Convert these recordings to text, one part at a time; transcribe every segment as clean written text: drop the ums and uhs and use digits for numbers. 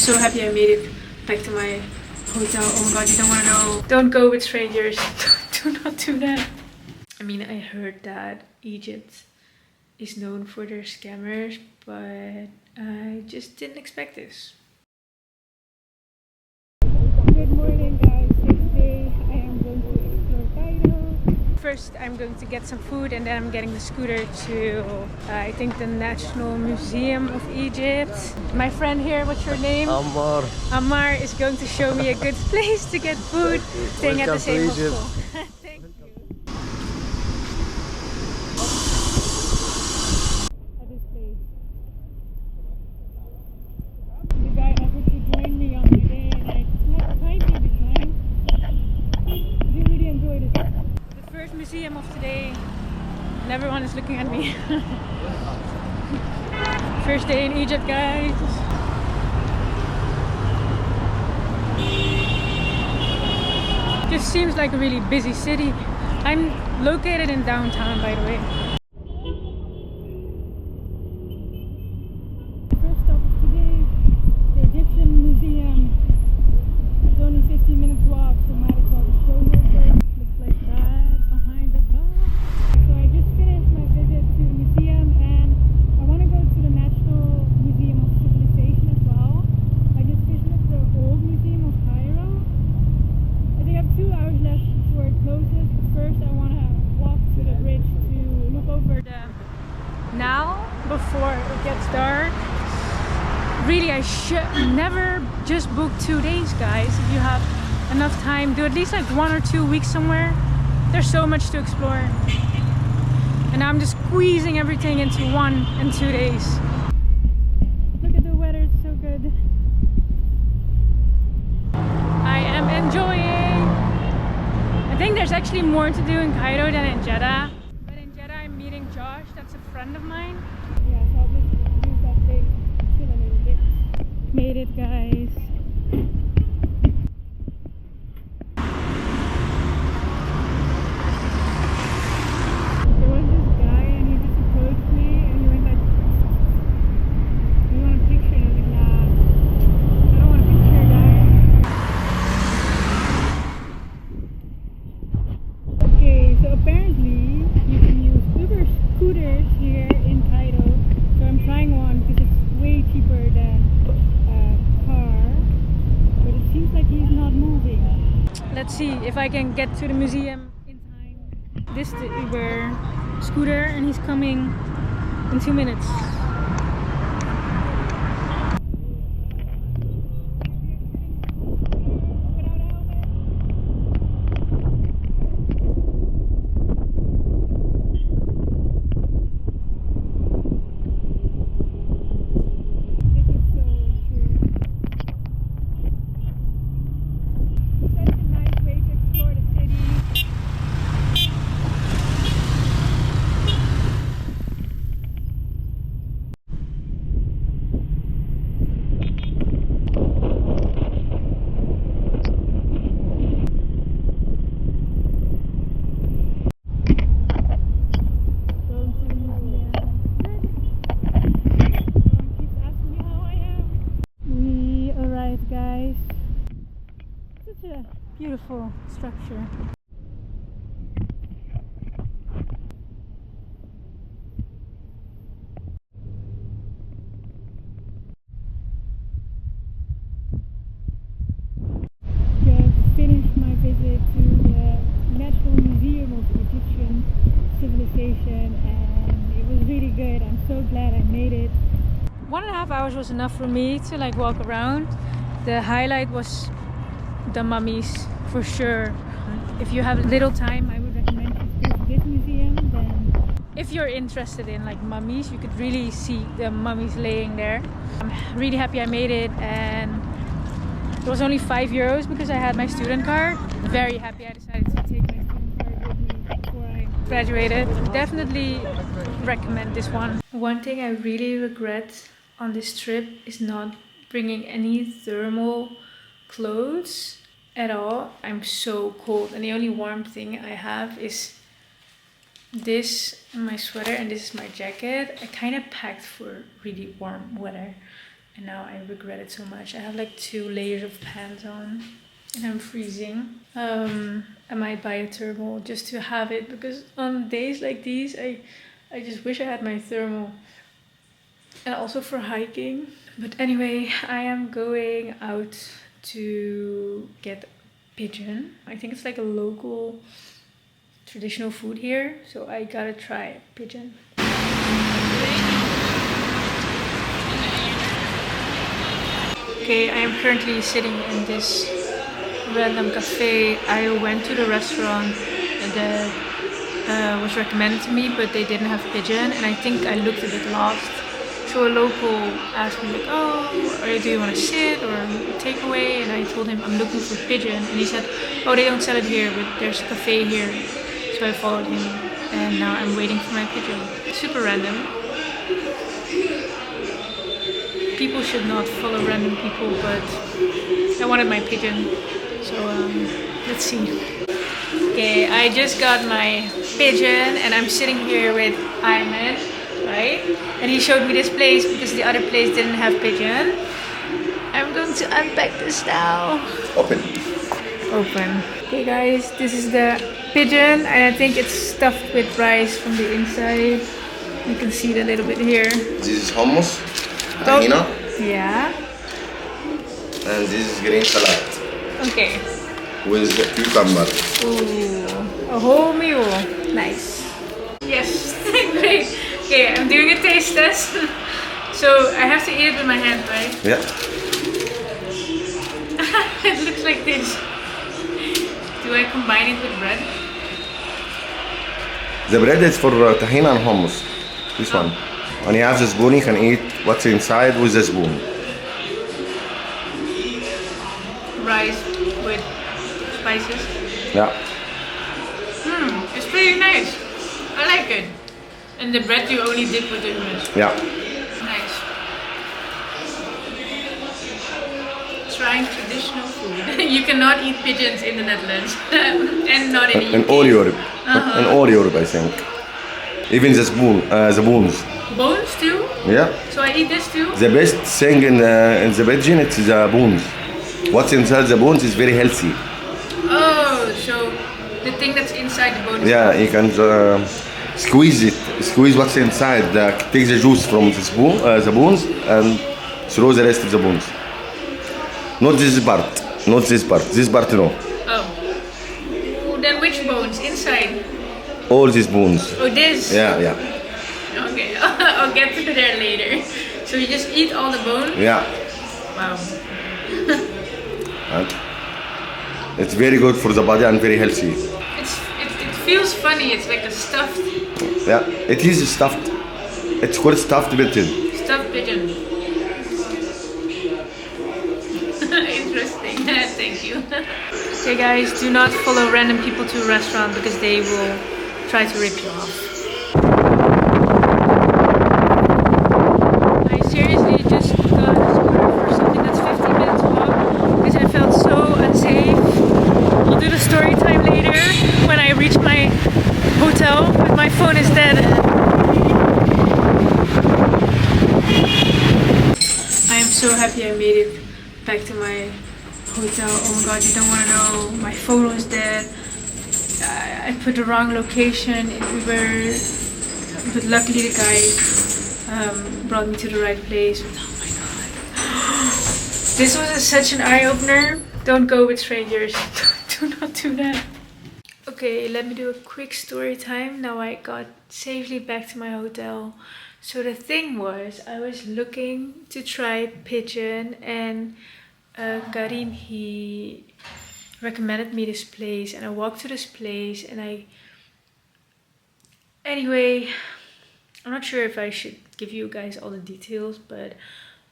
so happy I made it back to my hotel. Oh my god, you don't want to know. Don't go with strangers. Do not do that. I mean, I heard that Egypt is known for their scammers, but I just didn't expect this. Good morning guys, today I am going to explore Cairo. First I'm going to get some food and then I'm getting the scooter to I think the National Museum of Egypt. My friend here, what's your name? Amar. Amar is going to show me a good place to get food, staying at the same hostel. Thank you. At this place. The guy offered to join me on my day and I kindly declined. We really enjoyed it. The first museum of today and everyone is looking at me. First day in Egypt, guys. Just seems like a really busy city. I'm located in downtown, by the way. First stop of today, the Egyptian Museum. It's only 15 minutes walk, so might as well just go here. Looks like that behind the bar. So I just finished my visit to the museum and I want to go to the National Museum of Civilization as well. I just visited the old museum of Cairo. I think I have 2 hours left before it closes. But first I want to walk to the bridge to look over the... Now, before it gets dark, really I should never just book 2 days, guys. If you have enough time, do at least like 1 or 2 weeks somewhere. There's so much to explore. And I'm just squeezing everything into 1 and 2 days. Look at the weather, it's so good. I am enjoying. I think there's actually more to do in Cairo than in Jeddah. But in Jeddah I'm meeting Josh, that's a friend of mine. Yeah, so I'll just use that day, chill a little bit. Made it, guys. There was this guy and he just approached me and he went like, "You want a picture?" And I was like, "Nah, I don't want a picture, guys." Okay, so apparently you can use Uber scooters here in Cairo. So I'm trying one because it's way cheaper than a car. But it seems like he's not moving. Let's see if I can get to the museum in time. This is the Uber scooter and he's coming in 2 minutes. This is so true. Such a nice way to explore the city. Going to the museum. Everyone keeps asking me how I am. We arrived, guys. Such a beautiful structure. Just finished my visit to the National Museum of Egyptian Civilization and it was really good. I'm so glad I made it. 1.5 hours was enough for me to like walk around. The highlight was the mummies for sure. If you have little time, I would recommend you to this museum. Then if you're interested in like mummies, you could really see the mummies laying there. I'm really happy I made it and it was only €5 because I had my student card. Very happy I decided to take my student card with me before I graduated. Definitely recommend this one. One thing I really regret on this trip is not bringing any thermal clothes at all. I'm so cold and the only warm thing I have is this, my sweater, and this is my jacket. I kind of packed for really warm weather, and now I regret it so much. I have like 2 layers of pants on and I'm freezing. I might buy a thermal just to have it, because on days like these I just wish I had my thermal, and also for hiking. But anyway, I am going out to get pigeon. I think it's like a local traditional food here, so I gotta try pigeon. Okay, I am currently sitting in this random cafe. I went to the restaurant that was recommended to me, but they didn't have pigeon, and I think I looked a bit lost. So a local asked me like, oh, do you want to sit or takeaway? And I told him I'm looking for pigeon, and he said, oh, they don't sell it here, but there's a cafe here. So I followed him, and now I'm waiting for my pigeon. Super random. People should not follow random people, but I wanted my pigeon, so let's see. Okay, I just got my pigeon, and I'm sitting here with Ayman, right? And he showed me this place because the other place didn't have pigeon. I'm going to unpack this now. Open. Open. Okay guys, this is the pigeon, and I think it's stuffed with rice from the inside. You can see it a little bit here. This is hummus, tahina, Yeah. and this is green salad Okay. with cucumber. Ooh, a whole meal. Nice. Yes, great. Okay, I'm doing a taste test. So I have to eat it with my hand, right? Yeah. It looks like this. Do I combine it with bread? The bread is for tahina and hummus. This one. When you have the spoon, you can eat what's inside with the spoon. Rice with spices. Yeah. It's pretty nice. I like it. And the bread you only dip with the hummus. Yeah. Nice. Trying traditional food. You cannot eat pigeons in the Netherlands. And not in the UK. In all Europe. In all Europe, I think. Even the spoon, the bones. Bones too? Yeah. So I eat this too? The best thing in the pigeon, it's the bones. What's inside the bones is very healthy. Oh, so the thing that's inside the bone is Yeah, you can squeeze it. Squeeze what's inside. Take the juice from the spoon, the bones, and throw the rest of the bones. Not this part. Not this part. This part, no. Oh. Then which bones? Inside? All these bones. Oh, this? Yeah, yeah. Okay, I'll get to there later. So you just eat all the bone? Yeah. Wow. And it's very good for the body and very healthy. It feels funny. It's like a stuffed Yeah, it is stuffed. It's called stuffed pigeon. pigeon. Interesting. Thank you. Okay guys, do not follow random people to a restaurant because they will try to rip you off. I seriously just got a scooter for something that's 15 minutes walk because I felt so unsafe. I'll do the story time later when I reach my hotel, but my phone is dead. I am so happy I made it back to my hotel. Oh my god, you don't want to know. My phone was dead. I put the wrong location in Uber, but luckily the guy brought me to the right place. But oh my god, this was such an eye-opener. Don't go with strangers. Do not do that. Okay, let me do a quick story time. Now I got safely back to my hotel. So the thing was, I was looking to try pigeon, and Karim, he recommended me this place, and I walked to this place, and anyway, I'm not sure if I should give you guys all the details, but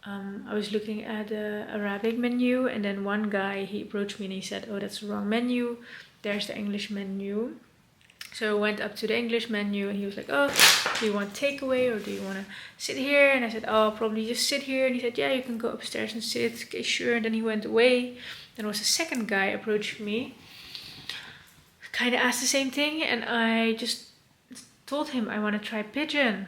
I was looking at the Arabic menu, and then one guy, he approached me and he said, oh, that's the wrong menu, there's the English menu. So I went up to the English menu and he was like, oh, do you want takeaway or do you want to sit here? And I said, oh, I'll probably just sit here. And he said, yeah, you can go upstairs and sit. Okay, sure. And then he went away. Then was a second guy approached me, kind of asked the same thing. And I just told him I want to try pigeon.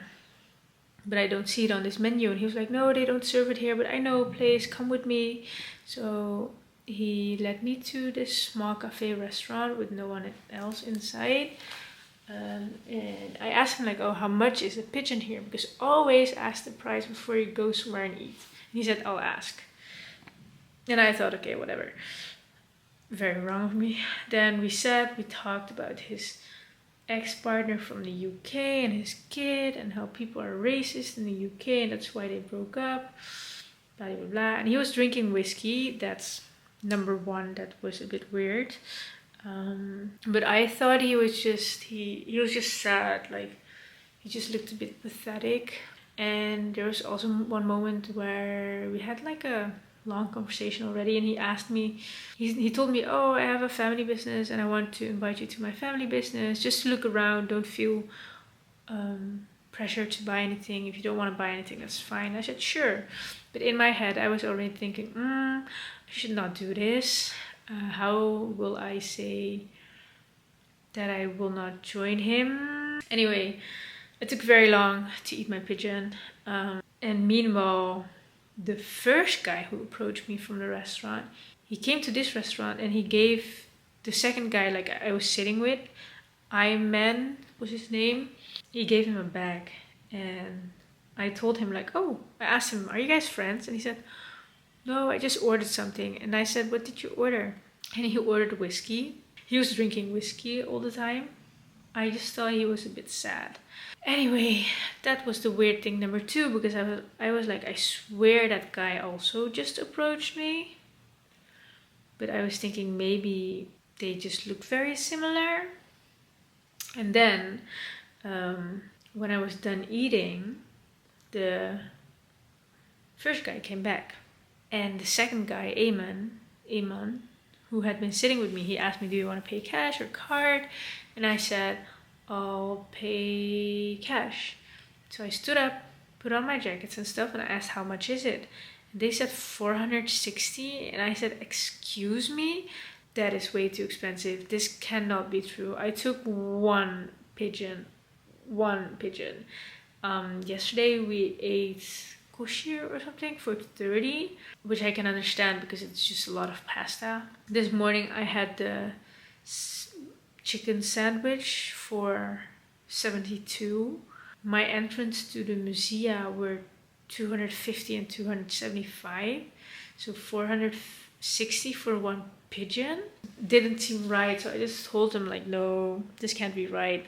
but I don't see it on this menu. And he was like, no, they don't serve it here, but I know a place, come with me. So he led me to this small cafe restaurant with no one else inside. And I asked him like, oh, how much is a pigeon here? Because always ask the price before you go somewhere and eat. And he said, I'll ask. And I thought, okay, whatever. Very wrong of me. Then we talked about his ex-partner from the UK and his kid and how people are racist in the UK and that's why they broke up. Blah, blah, blah. And he was drinking whiskey. That's number one. That was a bit weird. But I thought he was just sad. Like, he just looked a bit pathetic. And there was also one moment where we had like a long conversation already, and he asked me, he told me, oh, I have a family business and I want to invite you to my family business, just to look around, don't feel pressure to buy anything. If you don't want to buy anything, that's fine. I said, sure. But in my head I was already thinking, I should not do this. How will I say that I will not join him? Anyway, it took very long to eat my pigeon, and meanwhile the first guy who approached me from the restaurant, he came to this restaurant and he gave the second guy, like I was sitting with, Iman was his name, he gave him a bag. And I told him like, oh, I asked him, are you guys friends? And he said, no, I just ordered something. And I said, what did you order? And he ordered whiskey. He was drinking whiskey all the time. I just thought he was a bit sad. Anyway, that was the weird thing number two, because I was like, I swear that guy also just approached me. But I was thinking maybe they just looked very similar. And then when I was done eating, the first guy came back. And the second guy, Ayman, who had been sitting with me, he asked me, do you want to pay cash or card? And I said, I'll pay cash. So I stood up, put on my jackets and stuff, and I asked, how much is it? And they said 460, and I said, excuse me? That is way too expensive. This cannot be true. I took one pigeon. Yesterday we ate kosher or something for 30, which I can understand because it's just a lot of pasta. This morning I had the chicken sandwich for 72. My entrance to the Musea were 250 and 275, so 460 for one pigeon. Didn't seem right, so I just told them like, no, this can't be right,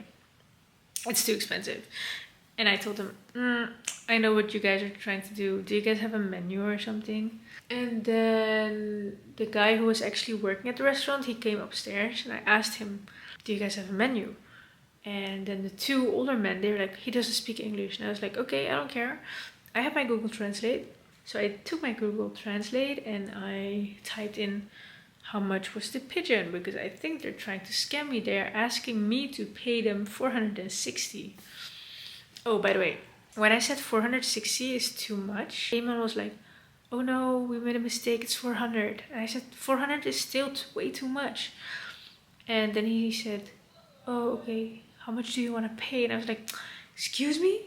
it's too expensive. And I told them, I know what you guys are trying to do. Do you guys have a menu or something? And then the guy who was actually working at the restaurant, he came upstairs and I asked him, do you guys have a menu? And then the two older men, they were like, he doesn't speak English. And I was like, okay, I don't care. I have my Google Translate. So I took my Google Translate and I typed in how much was the pigeon, because I think they're trying to scam me. They're asking me to pay them 460. Oh, by the way, when I said 460 is too much, Eamon was like, oh no, we made a mistake, it's 400. And I said, 400 is still way too much. And then he said, oh, okay, how much do you want to pay? And I was like, excuse me?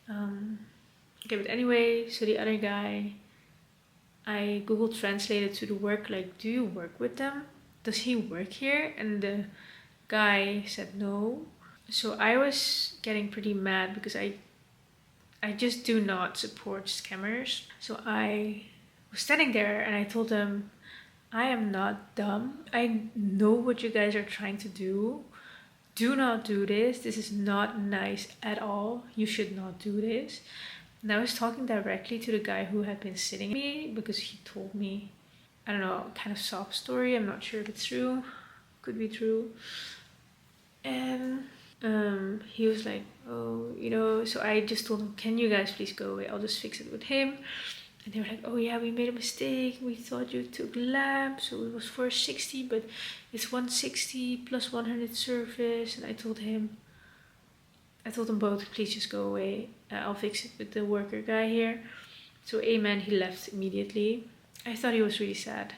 Okay, but anyway, so the other guy, I Google translated to the work, like, do you work with them? Does he work here? And the guy said no. So I was getting pretty mad because I just do not support scammers. So I was standing there and I told them, I am not dumb. I know what you guys are trying to do. Do not do this. This is not nice at all. You should not do this. And I was talking directly to the guy who had been sitting with me because he told me, I don't know, kind of sob story. I'm not sure if it's true. Could be true. And he was like, oh, you know, so I just told him, can you guys please go away? I'll just fix it with him. And they were like, oh yeah, we made a mistake. We thought you took lamb, so it was 460, but it's 160 plus 100 service. And I told them both, please just go away. I'll fix it with the worker guy here. So amen, he left immediately. I thought he was really sad.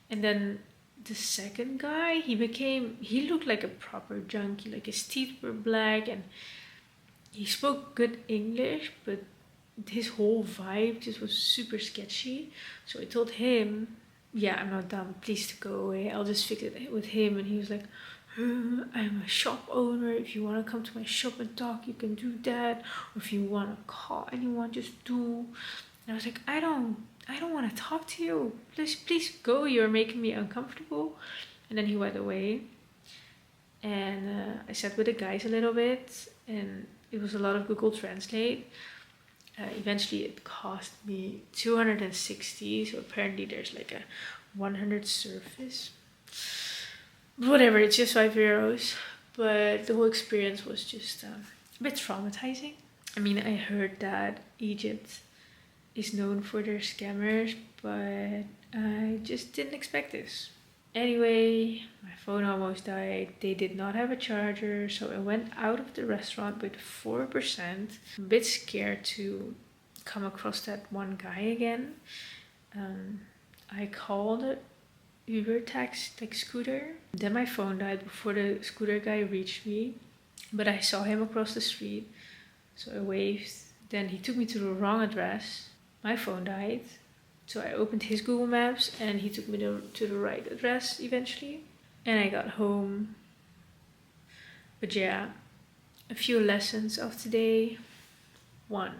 And then the second guy, he looked like a proper junkie. Like his teeth were black and He spoke good English, but his whole vibe just was super sketchy. So I told him, yeah, I'm not dumb, please to go away, I'll just fix it with him. And he was like, I'm a shop owner, if you want to come to my shop and talk, you can do that, or if you want to call anyone, just do. And I was like, I don't want to talk to you, please go, you're making me uncomfortable. And then he went away, and I sat with the guys a little bit, and it was a lot of Google Translate. Eventually it cost me 260, so apparently there's like a 100 surface. Whatever, it's just €5. But the whole experience was just a bit traumatizing. I mean, I heard that Egypt is known for their scammers, but I just didn't expect this. Anyway, my phone almost died. They did not have a charger, so I went out of the restaurant with 4%. A bit scared to come across that one guy again. I called an Uber taxi, like scooter. Then my phone died before the scooter guy reached me, but I saw him across the street, so I waved. Then he took me to the wrong address. My phone died. So I opened his Google Maps and he took me to the right address eventually. And I got home. But yeah, a few lessons of today. 1.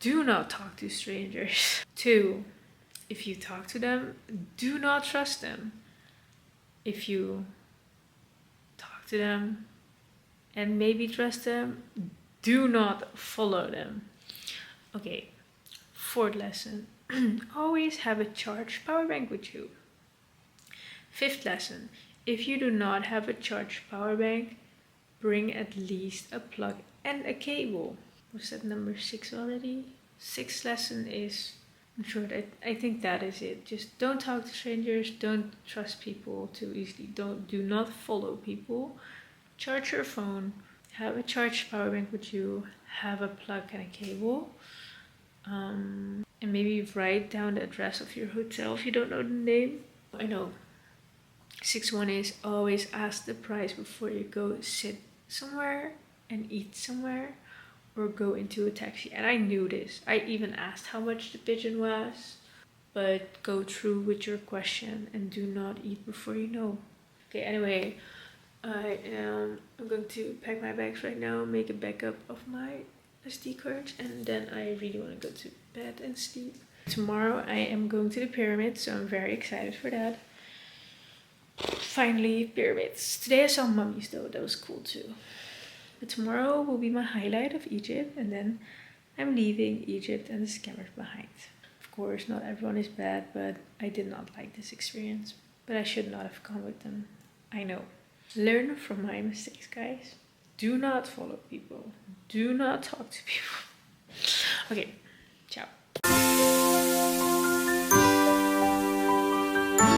Do not talk to strangers. 2. If you talk to them, do not trust them. If you talk to them and maybe trust them, do not follow them. Okay. 4th lesson, always have a charged power bank with you. 5th lesson, if you do not have a charged power bank, bring at least a plug and a cable. Was that number 6 already? 6th lesson is, I'm sure that I think that is it. Just don't talk to strangers, don't trust people too easily, do not follow people. Charge your phone, have a charged power bank with you, have a plug and a cable. And maybe write down the address of your hotel if you don't know the name. I know. 6th one is always ask the price before you go sit somewhere and eat somewhere or go into a taxi. And I knew this. I even asked how much the Pigeon was. But go through with your question and do not eat before you know. Okay, anyway, I'm going to pack my bags right now, make a backup of my SD cards, and then I really want to go to bed and sleep. Tomorrow I am going to the pyramid, so I'm very excited for that. Finally, pyramids. Today I saw mummies though, that was cool too. But tomorrow will be my highlight of Egypt, and then I'm leaving Egypt and the scammers behind. Of course, not everyone is bad, but I did not like this experience. But I should not have come with them. I know. Learn from my mistakes, guys. Do not follow people. Do not talk to people. Okay, ciao.